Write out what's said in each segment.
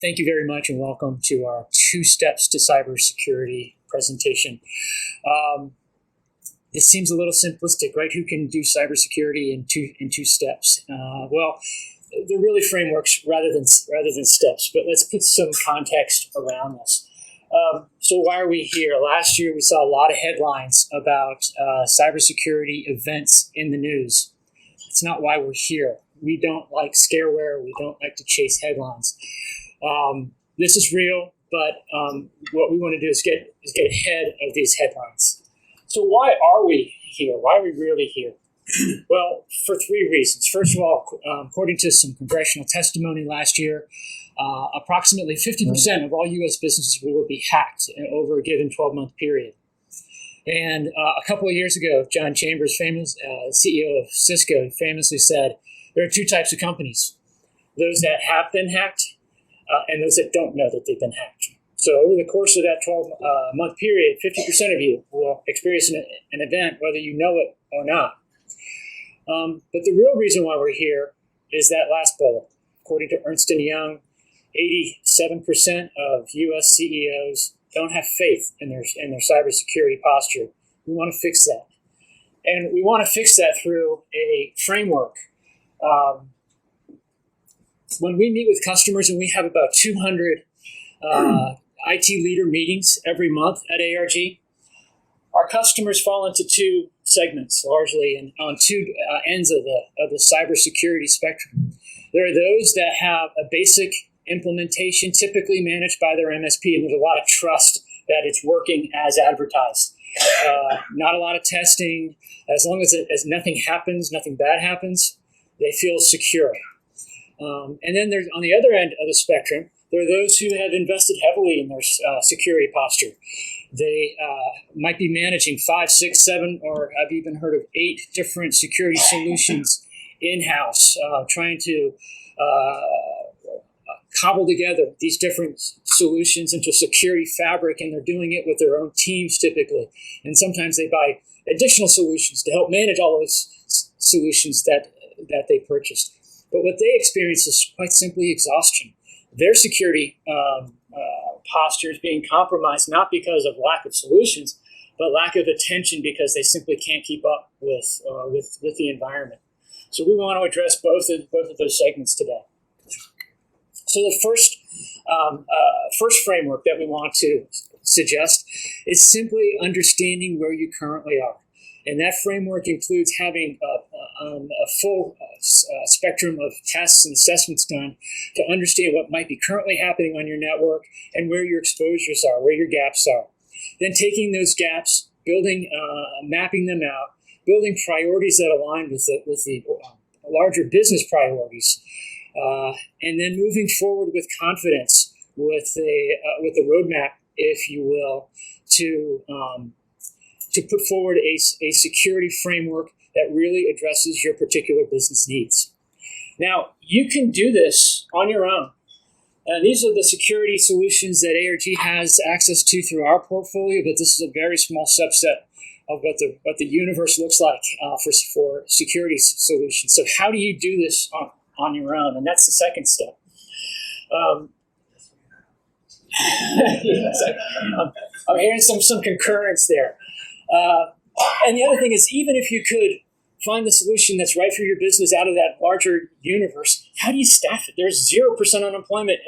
Thank you very much and welcome to our 2 Steps to Cybersecurity presentation. This seems a little simplistic, right? Who can do cybersecurity in two steps? Well, they're really frameworks rather than steps, but let's put some context around this. So why are we here? Last year we saw a lot of headlines about cybersecurity events in the news. It's not why we're here. We don't like scareware. We don't like to chase headlines. This is real, but what we want to do is get ahead of these headlines. So why are we here? Why are we really here? Well, for 3 reasons. First of all, according to some congressional testimony last year, approximately 50% of all U.S. businesses will be hacked over a given 12-month period. And a couple of years ago, John Chambers, famous CEO of Cisco, famously said, there are 2 types of companies: those that have been hacked and those that don't know that they've been hacked. So over the course of that 12-month period, 50% of you will experience an event, whether you know it or not. But the real reason why we're here is that last bullet. According to Ernst & Young, 87% of U.S. CEOs don't have faith in their cybersecurity posture. We want to fix that. And we want to fix that through a framework. When we meet with customers, and we have about 200 IT leader meetings every month at ARG, our customers fall into 2 segments, largely, and on 2 ends of the cybersecurity spectrum. There are those that have a basic implementation, typically managed by their MSP, and there's a lot of trust that it's working as advertised. Not a lot of testing. As long as nothing happens, nothing bad happens, they feel secure. And then there's, on the other end of the spectrum, there are those who have invested heavily in their security posture. They might be managing 5, 6, 7, or I've even heard of 8 different security solutions in-house, trying to cobble together these different solutions into a security fabric, and they're doing it with their own teams typically. And sometimes they buy additional solutions to help manage all those solutions that they purchased. But what they experience is quite simply exhaustion. Their security posture is being compromised not because of lack of solutions, but lack of attention because they simply can't keep up with the environment. So we want to address both of those segments today. So the first framework that we want to suggest is simply understanding where you currently are. And that framework includes having a full spectrum of tests and assessments done to understand what might be currently happening on your network and where your exposures are, where your gaps are. Then taking those gaps, mapping them out, building priorities that align with the larger business priorities, and then moving forward with confidence with a roadmap, if you will, to put forward a security framework that really addresses your particular business needs. Now, you can do this on your own. And these are the security solutions that ARG has access to through our portfolio, but this is a very small subset of what the universe looks like for security solutions. So how do you do this on your own? And that's the second step. Yes, I'm hearing some concurrence there. And the other thing is, even if you could find the solution that's right for your business out of that larger universe, how do you staff it? There's 0% unemployment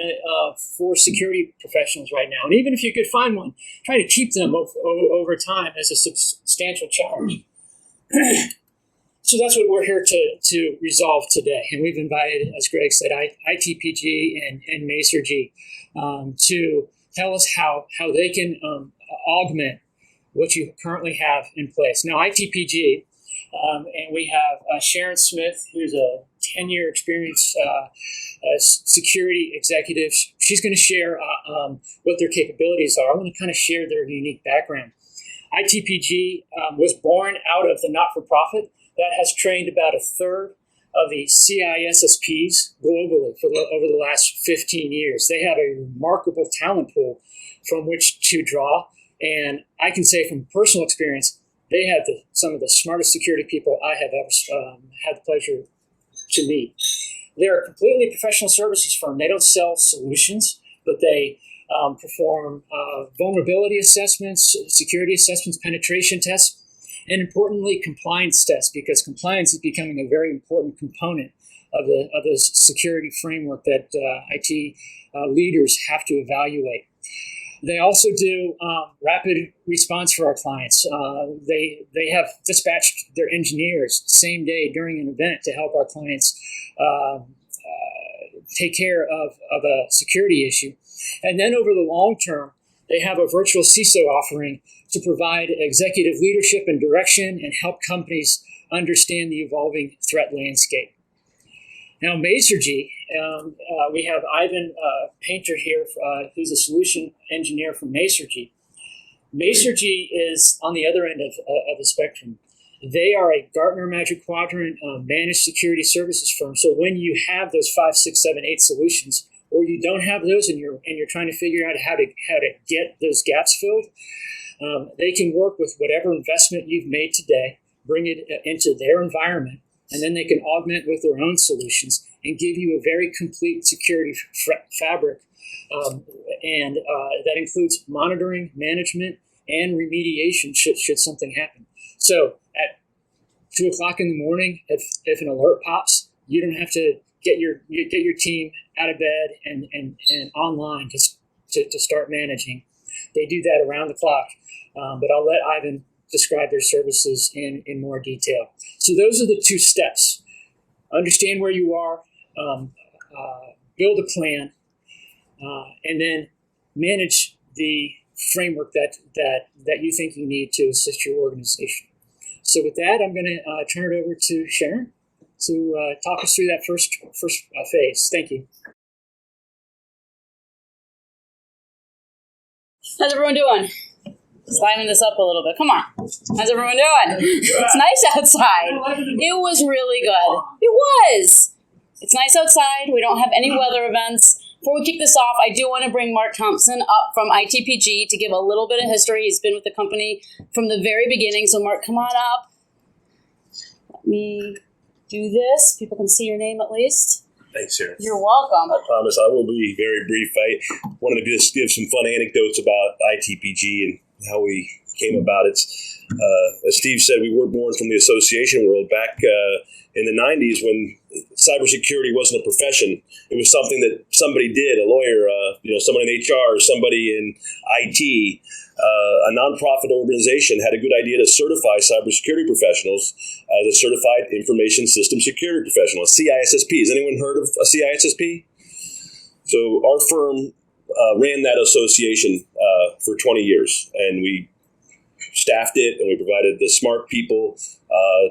for security professionals right now. And even if you could find one, trying to keep them over time is a substantial challenge. So that's what we're here to resolve today. And we've invited, as Greg said, ITPG and Masergy to tell us how they can augment what you currently have in place. Now, ITPG, and we have Sharon Smith, who's a 10-year experienced security executive. She's going to share what their capabilities are. I'm going to kind of share their unique background. ITPG was born out of the not-for-profit that has trained about 1/3 of the CISSPs globally over the last 15 years. They have a remarkable talent pool from which to draw. And I can say from personal experience, they have some of the smartest security people I have ever had the pleasure to meet. They're a completely professional services firm. They don't sell solutions. but they perform vulnerability assessments, security assessments, penetration tests, and importantly, compliance tests, because compliance is becoming a very important component of the security framework that IT leaders have to evaluate. They also do rapid response for our clients. They have dispatched their engineers same day during an event to help our clients take care of a security issue. And then over the long term, they have a virtual CISO offering to provide executive leadership and direction and help companies understand the evolving threat landscape. Now, Masergy, we have Ivan Painter here, who's a solution engineer from Masergy. Masergy is on the other end of the spectrum. They are a Gartner Magic Quadrant managed security services firm. So when you have those 5, 6, 7, 8 solutions, or you don't have those and you're trying to figure out how to get those gaps filled, they can work with whatever investment you've made today, bring it into their environment, and then they can augment with their own solutions and give you a very complete security fabric. And that includes monitoring, management, and remediation should something happen. So at 2 o'clock in the morning, if an alert pops, you don't have to get your team out of bed and online to start managing. They do that around the clock. But I'll let Ivan describe their services in more detail. So those are the 2 steps. Understand where you are, build a plan, and then manage the framework that you think you need to assist your organization. So with that, I'm going to turn it over to Sharon to talk us through that first phase. Thank you. How's everyone doing? Sliming this up a little bit. Come on. How's everyone doing? It's nice outside. It was really good. It was. It's nice outside. We don't have any weather events. Before we kick this off, I do want to bring Marc Thompson up from ITPG to give a little bit of history. He's been with the company from the very beginning. So Marc, come on up. Let me do this. People can see your name at least. Thanks, Sharon. You're welcome. I promise I will be very brief. I wanted to just give some fun anecdotes about ITPG and how we came about it. As Steve said, we were born from the association world back in the 90s when cybersecurity wasn't a profession. It was something that somebody did, a lawyer, someone in HR, somebody in IT. A nonprofit organization had a good idea to certify cybersecurity professionals as a certified information system security professional, a CISSP. Has anyone heard of a CISSP? So our firm ran that association for 20 years, and we staffed it, and we provided the smart people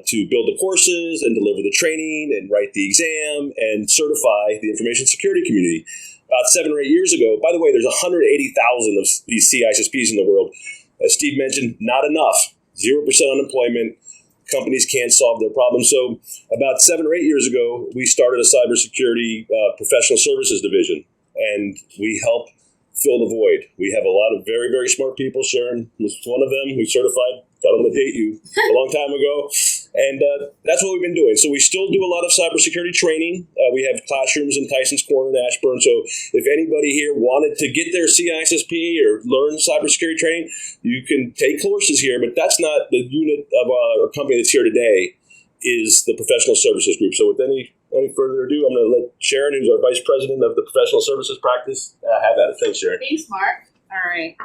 to build the courses and deliver the training and write the exam and certify the information security community. About 7 or 8 years ago, by the way, there's 180,000 of these CISSPs in the world. As Steve mentioned, not enough. 0% unemployment. Companies can't solve their problems. So about 7 or 8 years ago, we started a cybersecurity professional services division, and we help fill the void. We have a lot of very, very smart people. Sharon was one of them who certified, got on the date you a long time ago. And that's what we've been doing. So we still do a lot of cybersecurity training. We have classrooms in Tyson's Corner and Ashburn. So if anybody here wanted to get their CISSP or learn cybersecurity training, you can take courses here. But that's not the unit of our company that's here today, is the professional services group. So with any further ado, I'm going to let Sharon, who's our vice president of the professional services practice, have at it. Thanks, Sharon. Thanks, Marc. All right.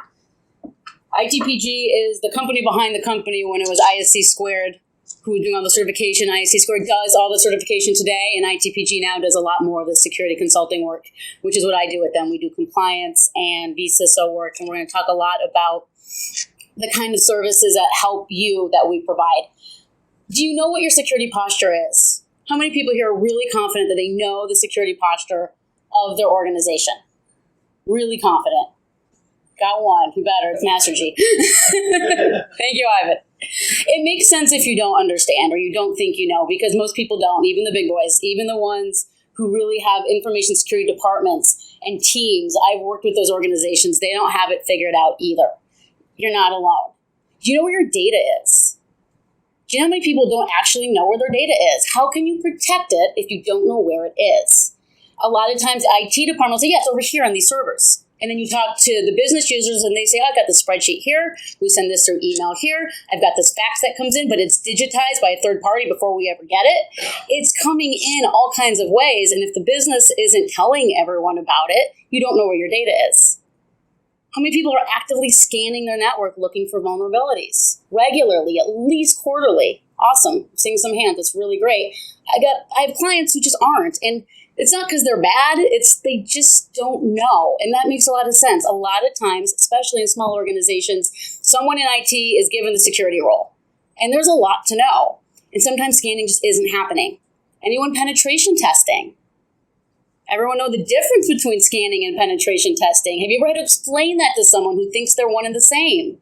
ITPG is the company behind the company when it was ISC Squared, who was doing all the certification. ISC Squared does all the certification today, and ITPG now does a lot more of the security consulting work, which is what I do with them. We do compliance and vCISO work, and we're going to talk a lot about the kind of services that help you that we provide. Do you know what your security posture is? How many people here are really confident that they know the security posture of their organization? Really confident. Got one. You better. It's Masergy. Thank you, Ivan. It makes sense if you don't understand or you don't think you know, because most people don't, even the big boys, even the ones who really have information security departments and teams. I've worked with those organizations. They don't have it figured out either. You're not alone. Do you know where your data is? Do you know how many people don't actually know where their data is? How can you protect it if you don't know where it is? A lot of times IT department will say, yeah, it's over here on these servers. And then you talk to the business users and they say, oh, I've got the spreadsheet here. We send this through email here. I've got this fax that comes in, but it's digitized by a third party before we ever get it. It's coming in all kinds of ways. And if the business isn't telling everyone about it, you don't know where your data is. How many people are actively scanning their network looking for vulnerabilities regularly, at least quarterly? Awesome. I'm seeing some hands. That's really great. I have clients who just aren't. And it's not because they're bad, it's they just don't know. And that makes a lot of sense. A lot of times, especially in small organizations, someone in IT is given the security role. And there's a lot to know. And sometimes scanning just isn't happening. Anyone penetration testing? Everyone know the difference between scanning and penetration testing. Have you ever had to explain that to someone who thinks they're one and the same?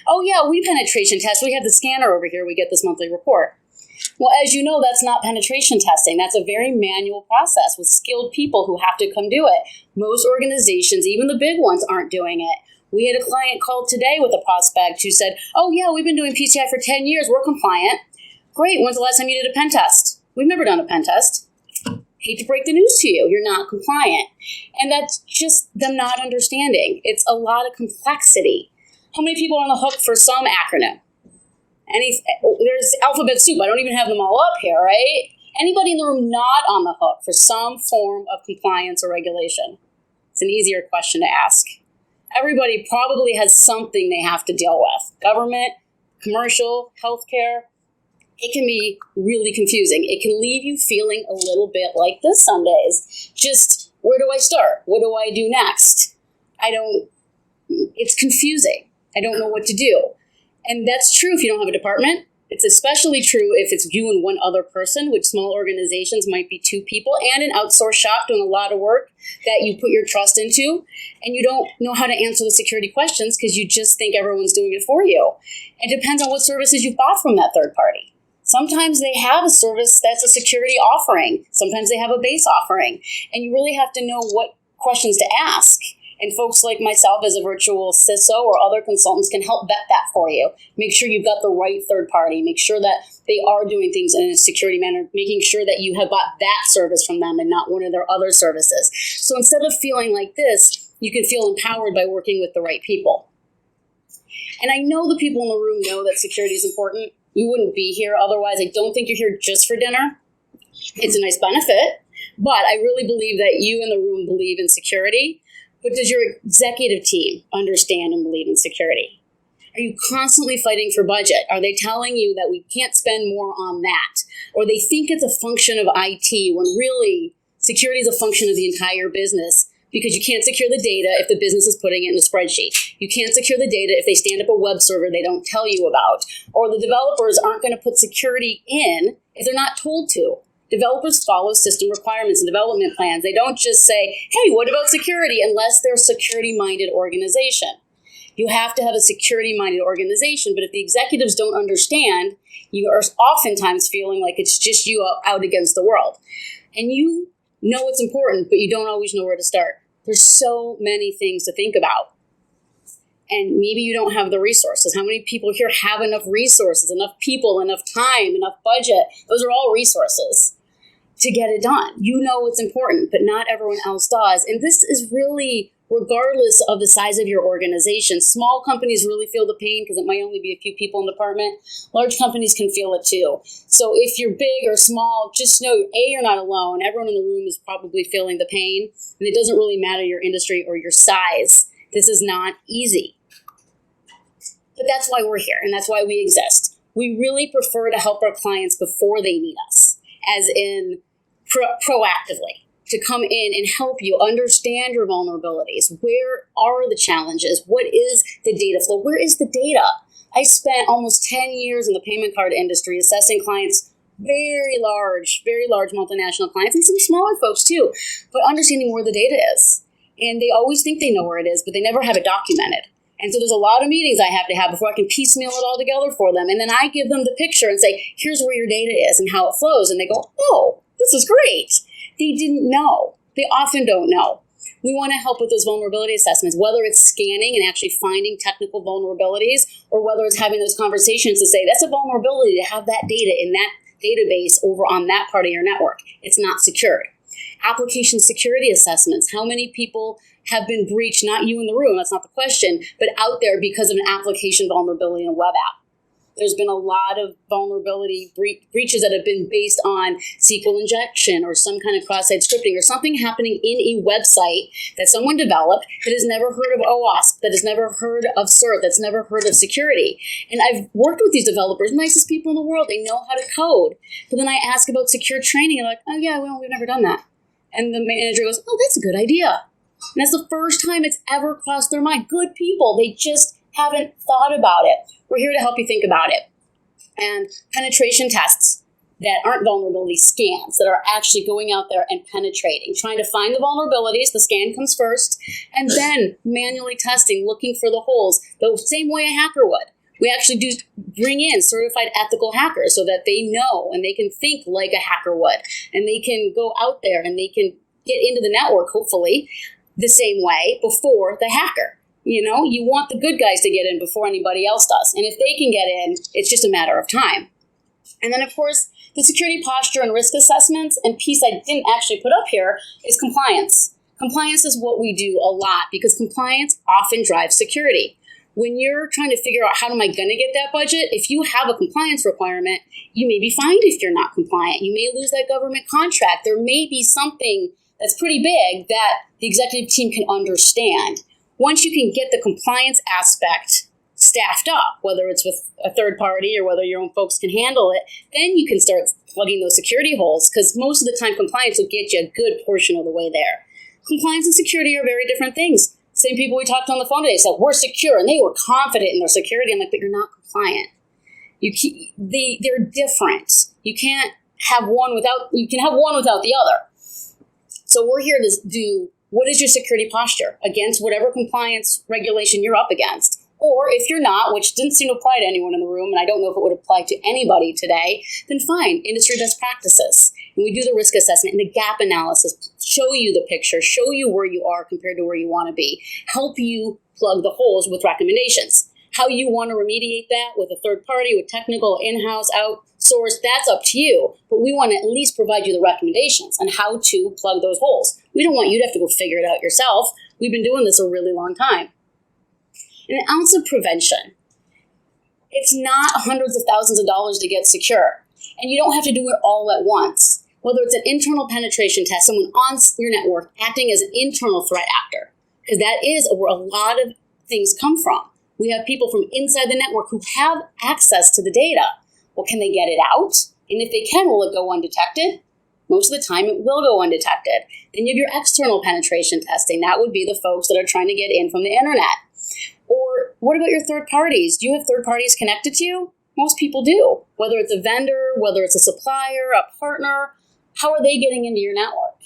Oh yeah, we penetration test. We have the scanner over here. We get this monthly report. Well, as you know, that's not penetration testing. That's a very manual process with skilled people who have to come do it. Most organizations, even the big ones, aren't doing it. We had a client call today with a prospect who said, oh yeah, we've been doing PCI for 10 years. We're compliant. Great. When's the last time you did a pen test? We've never done a pen test. Hate to break the news to you. You're not compliant. And that's just them not understanding. It's a lot of complexity. How many people are on the hook for some acronym? There's alphabet soup. I don't even have them all up here, right? Anybody in the room not on the hook for some form of compliance or regulation? It's an easier question to ask. Everybody probably has something they have to deal with. Government, commercial, healthcare. It can be really confusing. It can leave you feeling a little bit like this some days. Just, where do I start? What do I do next? It's confusing. I don't know what to do. And that's true if you don't have a department. It's especially true if it's you and one other person, which small organizations might be 2 people, and an outsourced shop doing a lot of work that you put your trust into, and you don't know how to answer the security questions because you just think everyone's doing it for you. It depends on what services you've bought from that third party. Sometimes they have a service that's a security offering. Sometimes they have a base offering. And you really have to know what questions to ask. And folks like myself as a virtual CISO or other consultants can help vet that for you. Make sure you've got the right third party. Make sure that they are doing things in a security manner, making sure that you have bought that service from them and not one of their other services. So instead of feeling like this, you can feel empowered by working with the right people. And I know the people in the room know that security is important. You wouldn't be here otherwise. I don't think you're here just for dinner. It's a nice benefit, but I really believe that you in the room believe in security. But does your executive team understand and believe in security? Are you constantly fighting for budget? Are they telling you that we can't spend more on that? Or they think it's a function of IT when really security is a function of the entire business because you can't secure the data if the business is putting it in a spreadsheet. You can't secure the data if they stand up a web server they don't tell you about. Or the developers aren't going to put security in if they're not told to. Developers follow system requirements and development plans. They don't just say, hey, what about security? Unless they're a security-minded organization. You have to have a security-minded organization, but if the executives don't understand, you are oftentimes feeling like it's just you out against the world. And you know it's important, but you don't always know where to start. There's so many things to think about. And maybe you don't have the resources. How many people here have enough resources, enough people, enough time, enough budget? Those are all resources to get it done. You know it's important, but not everyone else does. And this is really regardless of the size of your organization. Small companies really feel the pain because it might only be a few people in the department. Large companies can feel it too. So if you're big or small, just know, A, you're not alone. Everyone in the room is probably feeling the pain. And it doesn't really matter your industry or your size. This is not easy. But that's why we're here, and that's why we exist. We really prefer to help our clients before they need us, as in proactively, to come in and help you understand your vulnerabilities. Where are the challenges? What is the data flow? Where is the data? I spent almost 10 years in the payment card industry assessing clients, very large multinational clients, and some smaller folks too, but understanding where the data is. And they always think they know where it is, but they never have it documented. And so there's a lot of meetings I have to have before I can piecemeal it all together for them. And then I give them the picture and say, here's where your data is and how it flows. And they go, oh, this is great. They didn't know. They often don't know. We want to help with those vulnerability assessments, whether it's scanning and actually finding technical vulnerabilities, or whether it's having those conversations to say, that's a vulnerability to have that data in that database over on that part of your network. It's not secured. Application security assessments. How many people have been breached, not you in the room, that's not the question, but out there because of an application vulnerability in a web app? There's been a lot of vulnerability breaches that have been based on SQL injection or some kind of cross-site scripting or something happening in a website that someone developed that has never heard of OWASP, that has never heard of CERT, that's never heard of security. And I've worked with these developers, nicest people in the world. They know how to code. But then I ask about secure training, and they're like, oh yeah, well, we've never done that. And the manager goes, oh, that's a good idea. And that's the first time it's ever crossed their mind. Good people, they just haven't thought about it. We're here to help you think about it. And penetration tests that aren't vulnerability scans, that are actually going out there and penetrating, trying to find the vulnerabilities. The scan comes first, and then manually testing, looking for the holes, the same way a hacker would. We actually do bring in certified ethical hackers so that they know and they can think like a hacker would. And they can go out there and they can get into the network, hopefully, the same way before the hacker. You know, you want the good guys to get in before anybody else does. And if they can get in, it's just a matter of time. And then, of course, the security posture and risk assessments, and piece I didn't actually put up here, is compliance. Compliance is what we do a lot because compliance often drives security. When you're trying to figure out how am I going to get that budget, if you have a compliance requirement, you may be fined if you're not compliant. You may lose that government contract. There may be something that's pretty big that the executive team can understand. Once you can get the compliance aspect staffed up, whether it's with a third party or whether your own folks can handle it, then you can start plugging those security holes because most of the time compliance will get you a good portion of the way there. Compliance and security are very different things. Same people we talked to on the phone today said, we're secure, and they were confident in their security. I'm like, but you're not compliant. They're different. You can have one without the other. So we're here to do, what is your security posture against whatever compliance regulation you're up against? Or if you're not, which didn't seem to apply to anyone in the room, and I don't know if it would apply to anybody today, then fine, industry best practices. And we do the risk assessment and the gap analysis, show you the picture, show you where you are compared to where you want to be, help you plug the holes with recommendations. How you want to remediate that with a third party, with technical, in-house, outsourced, that's up to you. But we want to at least provide you the recommendations on how to plug those holes. We don't want you to have to go figure it out yourself. We've been doing this a really long time. And an ounce of prevention. It's not hundreds of thousands of dollars to get secure. And you don't have to do it all at once. Whether it's an internal penetration test, someone on your network acting as an internal threat actor, because that is where a lot of things come from. We have people from inside the network who have access to the data. Well, can they get it out? And if they can, will it go undetected? Most of the time, it will go undetected. Then you have your external penetration testing. That would be the folks that are trying to get in from the internet. Or what about your third parties? Do you have third parties connected to you? Most people do. Whether it's a vendor, whether it's a supplier, a partner, how are they getting into your network?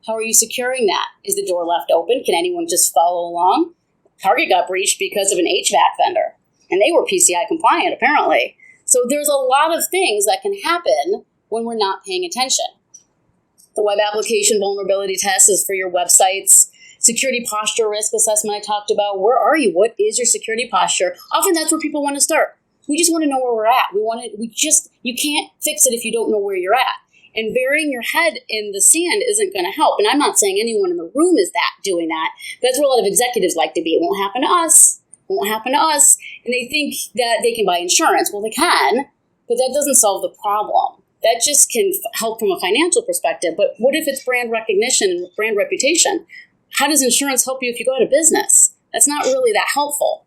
How are you securing that? Is the door left open? Can anyone just follow along? Target got breached because of an HVAC vendor, and they were PCI compliant, apparently. So there's a lot of things that can happen when we're not paying attention. The web application vulnerability test is for your websites. Security posture risk assessment I talked about. Where are you? What is your security posture? Often that's where people want to start. We just want to know where we're at. You can't fix it if you don't know where you're at. And burying your head in the sand isn't going to help. And I'm not saying anyone in the room is doing that. But that's where a lot of executives like to be. It won't happen to us. It won't happen to us. And they think that they can buy insurance. Well, they can, but that doesn't solve the problem. That just can help from a financial perspective. But what if it's brand recognition and brand reputation? How does insurance help you if you go out of business? That's not really that helpful.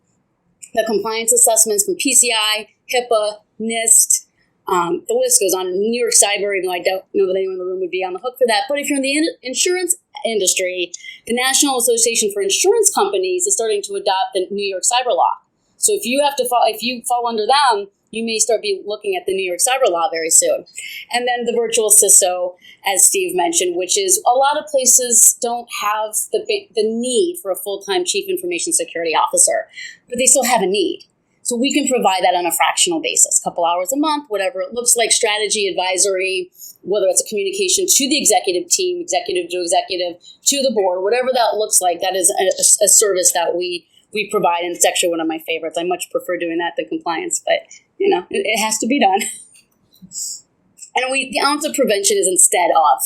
The compliance assessments from PCI, HIPAA, NIST, the list goes on. New York Cyber, even though I don't know that anyone in the room would be on the hook for that. But if you're in the insurance industry, the National Association for Insurance Companies is starting to adopt the New York Cyber Law. So if you fall under them, you may start looking at the New York Cyber Law very soon. And then the virtual CISO, as Steve mentioned, which is a lot of places don't have the need for a full-time Chief Information Security Officer, but they still have a need. So we can provide that on a fractional basis, a couple hours a month, whatever it looks like, strategy, advisory, whether it's a communication to the executive team, executive to the board, whatever that looks like, that is a service that we provide, and it's actually one of my favorites. I much prefer doing that than compliance, but it has to be done. And the ounce of prevention is instead of.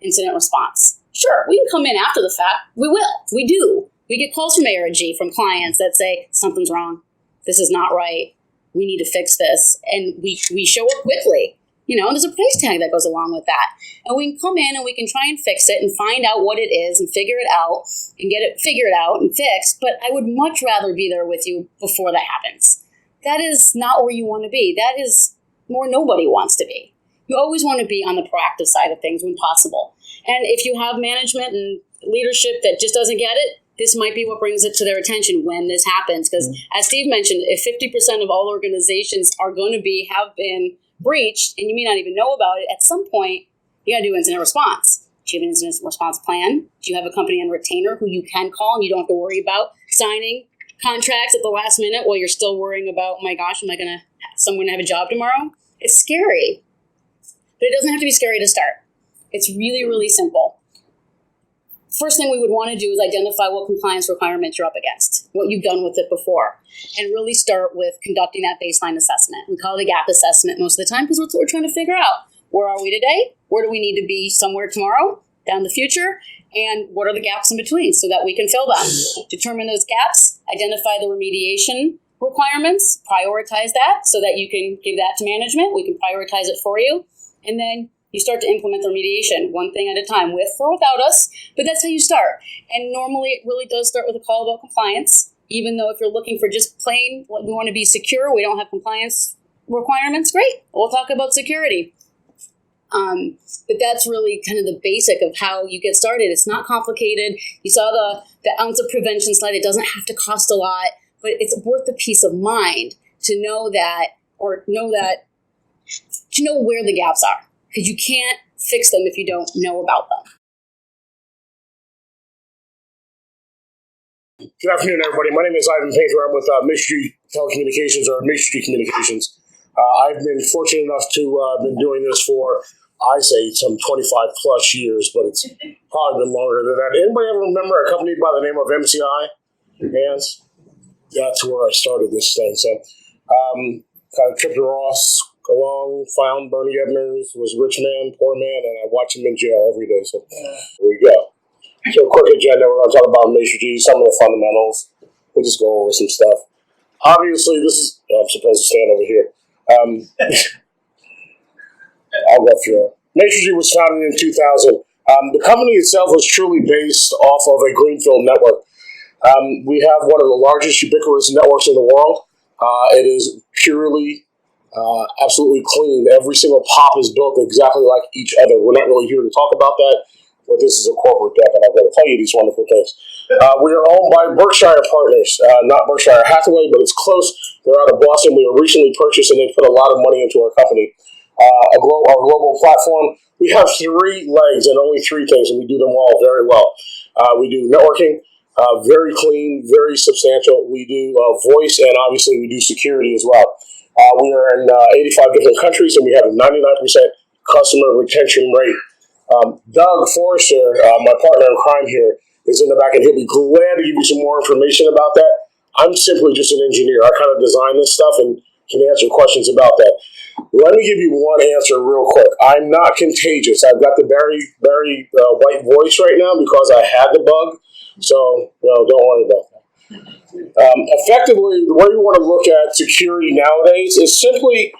incident response. Sure, we can come in after the fact. We will. We do. We get calls from ARG, from clients that say, something's wrong. This is not right. We need to fix this. And we show up quickly. And there's a price tag that goes along with that. And we can come in and we can try and fix it and find out what it is and figure it out and get it figured out and fixed. But I would much rather be there with you before that happens. That is not where you want to be. That is where nobody wants to be. You always want to be on the proactive side of things when possible. And if you have management and leadership that just doesn't get it, this might be what brings it to their attention when this happens. Because as Steve mentioned, if 50% of all organizations are going to have been breached, and you may not even know about it, at some point, you got to do incident response. Do you have an incident response plan? Do you have a company on retainer who you can call and you don't have to worry about signing contracts at the last minute while you're still worrying about, oh my gosh, am I going to someone have a job tomorrow? It's scary. But it doesn't have to be scary to start. It's really, really simple. First thing we would want to do is identify what compliance requirements you're up against, what you've done with it before, and really start with conducting that baseline assessment. We call it a gap assessment most of the time because that's what we're trying to figure out. Where are we today? Where do we need to be somewhere tomorrow, down the future? And what are the gaps in between so that we can fill them? Determine those gaps, identify the remediation requirements, prioritize that so that you can give that to management. We can prioritize it for you. And then you start to implement the remediation one thing at a time, with or without us, but that's how you start. And normally it really does start with a call about compliance, even though if you're looking for just plain, we want to be secure, we don't have compliance requirements, great, we'll talk about security. But that's really kind of the basic of how you get started. It's not complicated. You saw the ounce of prevention slide. It doesn't have to cost a lot, but it's worth the peace of mind to know where the gaps are. Because you can't fix them if you don't know about them. Good afternoon, everybody. My name is Ivan Painter. I'm with Matrix Telecommunications or Matrix Communications. I've been fortunate enough to been doing this for, I say, some 25 plus years, but it's probably been longer than that. Anybody ever remember a company by the name of MCI? Hands? That's where I started this thing. So, kind of tripped Ross along, found Bernie Ebners, was rich man, poor man, and I watch him in jail every day. So here we go. So quick agenda, we're going to talk about Matrix, some of the fundamentals. We'll just go over some stuff. Obviously, this is, I'm supposed to stand over here. I'll go through it. Matrix was founded in 2000. The company itself was truly based off of a greenfield network. We have one of the largest ubiquitous networks in the world. It is purely absolutely clean. Every single pop is built exactly like each other. We're not really here to talk about that, but this is a corporate deck, and I'm going to tell you these wonderful things. We are owned by Berkshire Partners, not Berkshire Hathaway, but it's close. They're out of Boston. We were recently purchased, and they put a lot of money into our company. Our global platform, we have 3 legs and only 3 things, and we do them all very well. We do networking, very clean, very substantial. We do voice, and obviously we do security as well. We are in 85 different countries, and we have a 99% customer retention rate. Doug Forrester, my partner in crime here, is in the back, and he'll be glad to give you some more information about that. I'm simply just an engineer. I kind of design this stuff and can answer questions about that. Let me give you one answer real quick. I'm not contagious. I've got the very white voice right now because I had the bug, so don't worry about that. Effectively, the way you want to look at security nowadays is simply,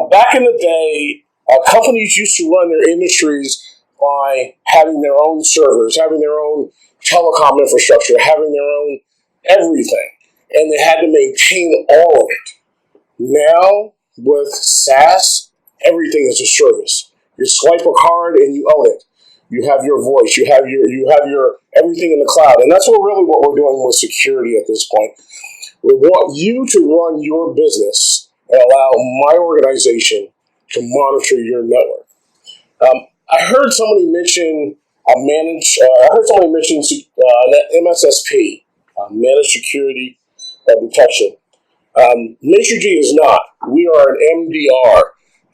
back in the day, companies used to run their industries by having their own servers, having their own telecom infrastructure, having their own everything, and they had to maintain all of it. Now, with SaaS, everything is a service. You swipe a card and you own it. You have your voice. You have your everything in the cloud, and that's what we're doing with security at this point. We want you to run your business and allow my organization to monitor your network. I heard somebody mention MSSP, Managed Security Detection. Matrix is not. We are an MDR,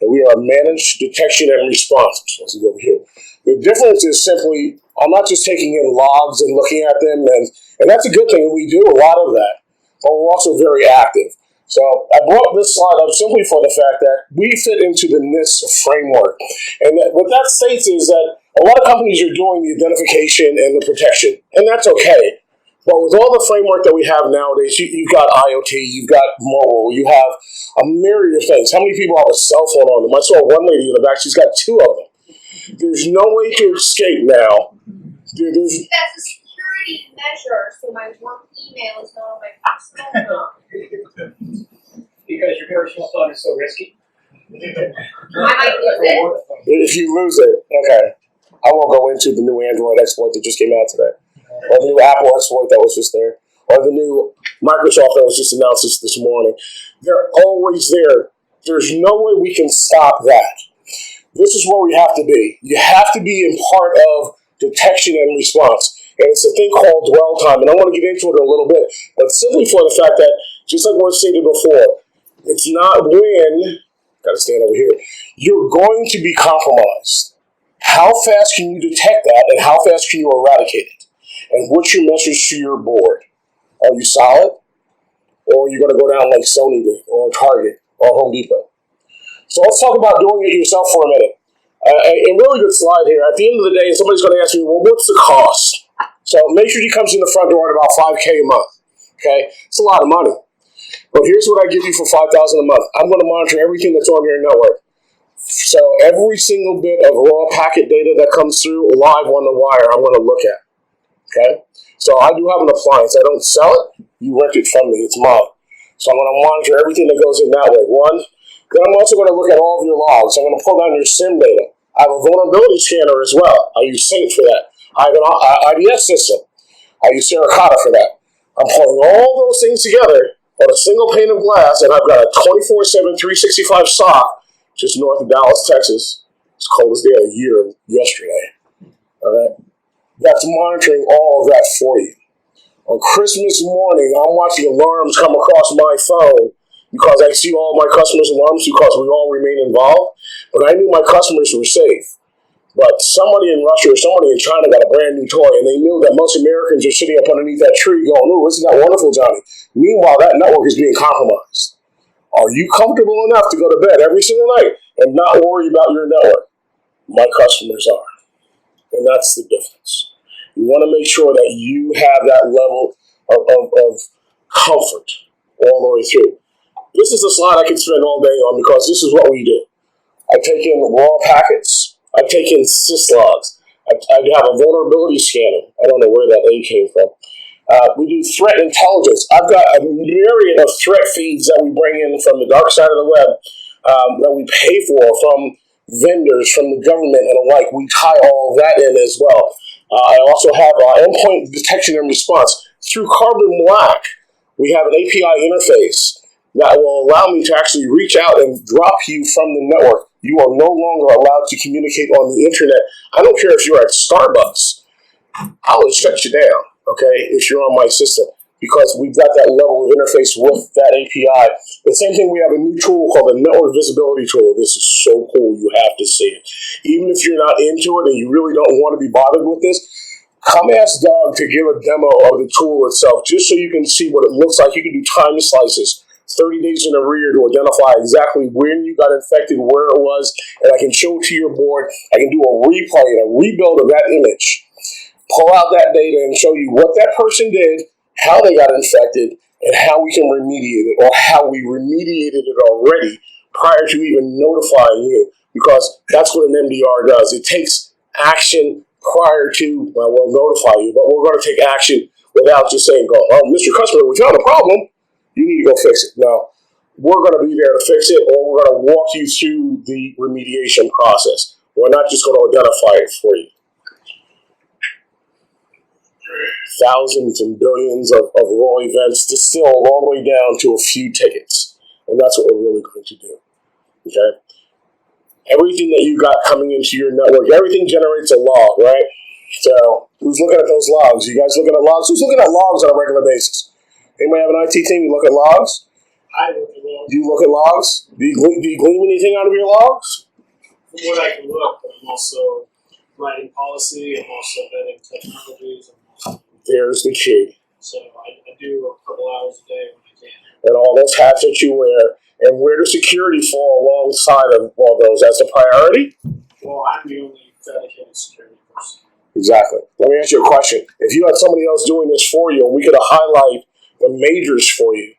and we are Managed Detection and Response. I'm supposed to go over here. The difference is simply, I'm not just taking in logs and looking at them, and that's a good thing, and we do a lot of that, but we're also very active. So I brought this slide up simply for the fact that we fit into the NIST framework. And what that states is that A lot of companies are doing the identification and the protection, and that's okay. But with all the framework that we have nowadays, you've got IoT, you've got mobile, you have a myriad of things. How many people have a cell phone on them? I saw one lady in the back, she's got 2 of them. There's no way to escape now. That's a security measure, so my work email is not on my personal phone. Because your personal phone is so risky. I might lose it. If you lose it, okay. I won't go into the new Android exploit that just came out today, or the new Apple exploit that was just there, or the new Microsoft that was just announced this morning. They're always there. There's no way we can stop that. This is where we have to be. You have to be in part of detection and response. And it's a thing called dwell time. And I want to get into it in a little bit, but simply for the fact that, just like what I stated before, it's not when, got to stand over here, you're going to be compromised. How fast can you detect that, and how fast can you eradicate it? And what's your message to your board? Are you solid? Or are you going to go down like Sony did, or Target, or Home Depot? So let's talk about doing it yourself for a minute. A really good slide here. At the end of the day, somebody's going to ask me, well, what's the cost? So make sure you comes in the front door at about $5K a month. Okay? It's a lot of money. But here's what I give you for $5,000 a month. I'm going to monitor everything that's on your network. So every single bit of raw packet data that comes through live on the wire, I'm going to look at. Okay? So I do have an appliance. I don't sell it. You rent it from me. It's mine. So I'm going to monitor everything that goes in that way. One. Then I'm also going to look at all of your logs. I'm going to pull down your SIM data. I have a vulnerability scanner as well. I use Saint for that. I have an IDS system. I use Terracotta for that. I'm pulling all those things together on a single pane of glass, and I've got a 24/7, 365 SOC just north of Dallas, Texas. It's cold as day a year yesterday. All right? That's monitoring all of that for you. On Christmas morning, I'm watching alarms come across my phone because I see all my customers' alarms because we all remain involved. But I knew my customers were safe. But somebody in Russia or somebody in China got a brand new toy, and they knew that most Americans are sitting up underneath that tree going, "Ooh, isn't that wonderful, Johnny?" Meanwhile, that network is being compromised. Are you comfortable enough to go to bed every single night and not worry about your network? My customers are. And that's the difference. You want to make sure that you have that level of comfort all the way through. This is a slide I could spend all day on because this is what we do. I take in raw packets. I take in syslogs. I have a vulnerability scanner. I don't know where that A came from. We do threat intelligence. I've got a myriad of threat feeds that we bring in from the dark side of the web that we pay for from vendors, from the government and the like. We tie all that in as well. I also have endpoint detection and response. Through Carbon Black, we have an API interface that will allow me to actually reach out and drop you from the network. You are no longer allowed to communicate on the internet. I don't care if you're at Starbucks. I will shut you down, okay, if you're on my system, because we've got that level of interface with that API. The same thing, we have a new tool called the Network Visibility Tool. This is so cool. You have to see it. Even if you're not into it and you really don't want to be bothered with this, come ask Doug to give a demo of the tool itself, just so you can see what it looks like. You can do time slices, 30 days in a rear to identify exactly when you got infected, where it was, and I can show it to your board. I can do a replay and a rebuild of that image, pull out that data and show you what that person did, how they got infected, and how we can remediate it, or how we remediated it already prior to even notifying you, because that's what an MDR does. It takes action prior to, well, we'll notify you, but we're going to take action without just saying, "Oh, Mr. Customer, we found a problem. You need to go fix it." No, we're going to be there to fix it, or we're going to walk you through the remediation process. We're not just going to identify it for you. Thousands and billions of raw events distilled all the way down to a few tickets. And that's what we're really going to do. Okay? Everything that you got coming into your network, everything generates a log, right? So who's looking at those logs? You guys looking at logs? Who's looking at logs on a regular basis? Anybody have an IT team? You look at logs? I look at logs. Do you look at logs? Do you glean anything out of your logs? From what I can look, but I'm also writing policy, I'm also vetting technologies. There's the key. So I do a couple hours a day when I can. And all those hats that you wear, and where does security fall alongside of all those? That's a priority? Well, I'm the only dedicated security Exactly. Let me ask you a question. If you had somebody else doing this for you, and we could highlight the majors for you,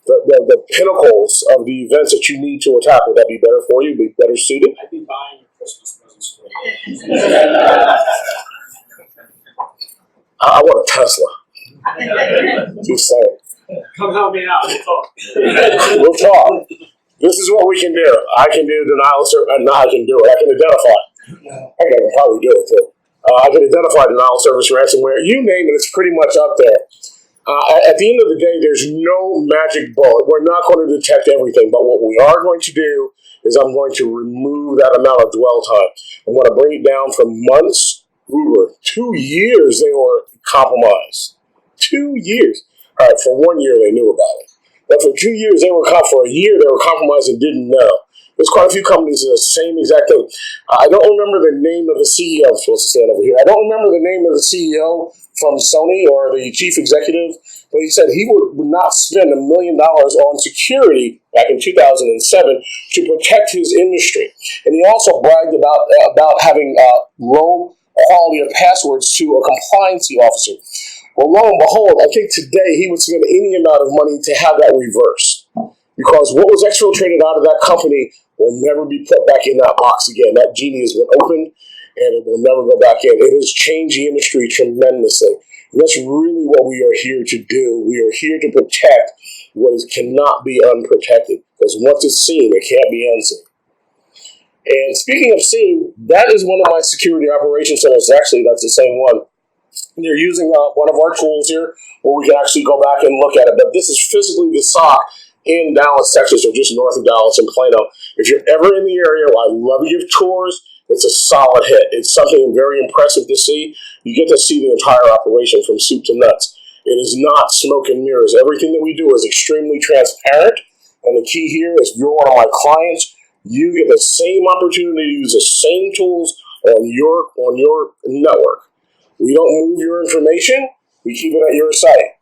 the pinnacles of the events that you need to attack, would that be better for you? Be better suited? I'd be buying Christmas presents for you. I want a Tesla. Just saying. Come help me out. We'll talk. We'll talk. This is what we can do. I can do denial of service. I can do it. I can identify. I can probably do it too. I can identify denial of service ransomware. You name it, it's pretty much up there. At the end of the day, there's no magic bullet. We're not going to detect everything, but what we are going to do is I'm going to remove that amount of dwell time. I'm going to bring it down from months. 2 years they were compromised. 2 years. All right, for 1 year they knew about it. But for 2 years, for a year, they were compromised and didn't know. There's quite a few companies that are the same exact thing. I don't remember the name of the CEO. I'm supposed to stand over here. I don't remember the name of the CEO from Sony or the chief executive, but he said he would not spend $1 million on security back in 2007 to protect his industry. And he also bragged about having low quality of passwords to a compliancy officer. Well, lo and behold, I think today he would spend any amount of money to have that reversed. Because what was exfiltrated out of that company will never be put back in that box again. That genie has been opened, and it will never go back in. It has changed the industry tremendously. And that's really what we are here to do. We are here to protect what cannot be unprotected. Because once it's seen, it can't be unseen. And speaking of seen, that is one of my security operations centers. Actually, that's the same one. They're using one of our tools here where we can actually go back and look at it. But this is physically the SOC in Dallas, Texas, or just north of Dallas in Plano. If you're ever in the area, I love to give tours. It's a solid hit. It's something very impressive to see. You get to see the entire operation from soup to nuts. It is not smoke and mirrors. Everything that we do is extremely transparent. And the key here is if you're one of my clients, you get the same opportunity to use the same tools on your network. We don't move your information. We keep it at your site.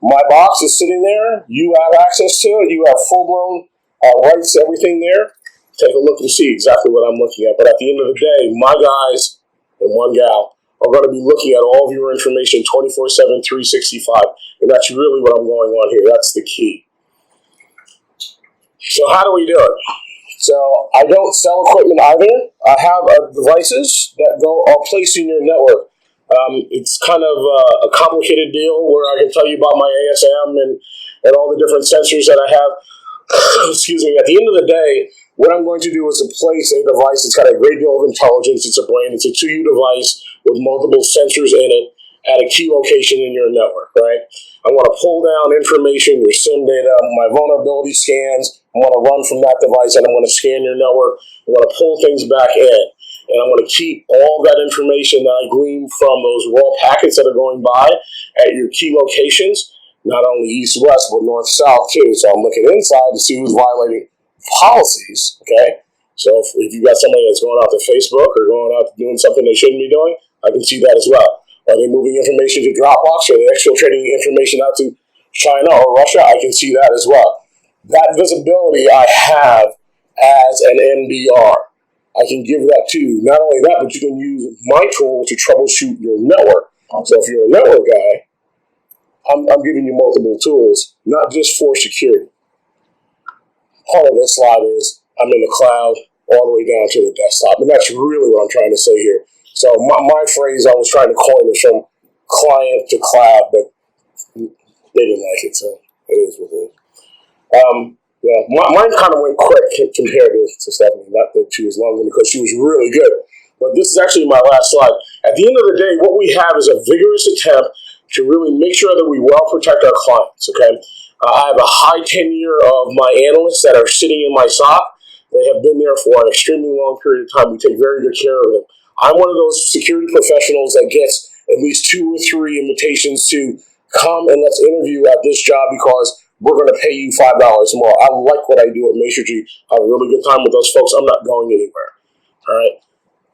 My box is sitting there. You have access to it. You have full-blown rights to everything there. Take a look and see exactly what I'm looking at. But at the end of the day, my guys and one gal are going to be looking at all of your information 24/7, 365. And that's really what I'm going on here. That's the key. So how do we do it? So I don't sell equipment either. I have devices that are placed in your network. It's kind of a complicated deal where I can tell you about my ASM and all the different sensors that I have. Excuse me. At the end of the day, what I'm going to do is to place a device that's got a great deal of intelligence. It's a brain. It's a 2U device with multiple sensors in it at a key location in your network, right? I want to pull down information, your SIM data, my vulnerability scans. I want to run from that device, and I'm going to scan your network. I want to pull things back in. And I'm going to keep all that information that I glean from those raw packets that are going by at your key locations, not only east-west, but north-south too. So I'm looking inside to see who's violating policies, okay? So if you've got somebody that's going out to Facebook or going out doing something they shouldn't be doing, I can see that as well. Are they moving information to Dropbox? Are they exfiltrating information out to China or Russia? I can see that as well. That visibility I have as an MDR. I can give that to you. Not only that, but you can use my tool to troubleshoot your network. So if you're a network guy, I'm giving you multiple tools, not just for security. Part of this slide is I'm in the cloud all the way down to the desktop. And that's really what I'm trying to say here. So my phrase I was trying to coin is from client to cloud, but they didn't like it, so it is what it is. Yeah, mine kind of went quick compared to Stephanie. Not that she was longer because she was really good. But this is actually my last slide. At the end of the day, what we have is a vigorous attempt to really make sure that we well protect our clients, okay? I have a high tenure of my analysts that are sitting in my SOC. They have been there for an extremely long period of time. We take very good care of them. I'm one of those security professionals that gets at least 2 or 3 invitations to come and let's interview at this job because we're going to pay you $5 more. I like what I do at Matrigy. I have a really good time with those folks. I'm not going anywhere. All right.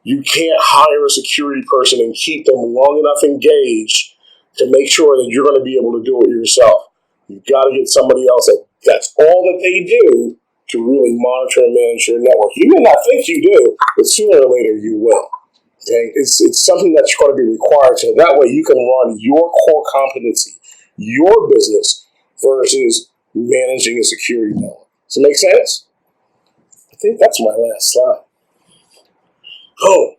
You can't hire a security person and keep them long enough engaged to make sure that you're going to be able to do it yourself. You've got to get somebody else that's all that they do to really monitor and manage your network. You may not think you do, but sooner or later you will. Okay, it's something that's going to be required, so that way you can run your core competency, your business, versus managing a security network. Does it make sense? I think that's my last slide. Oh,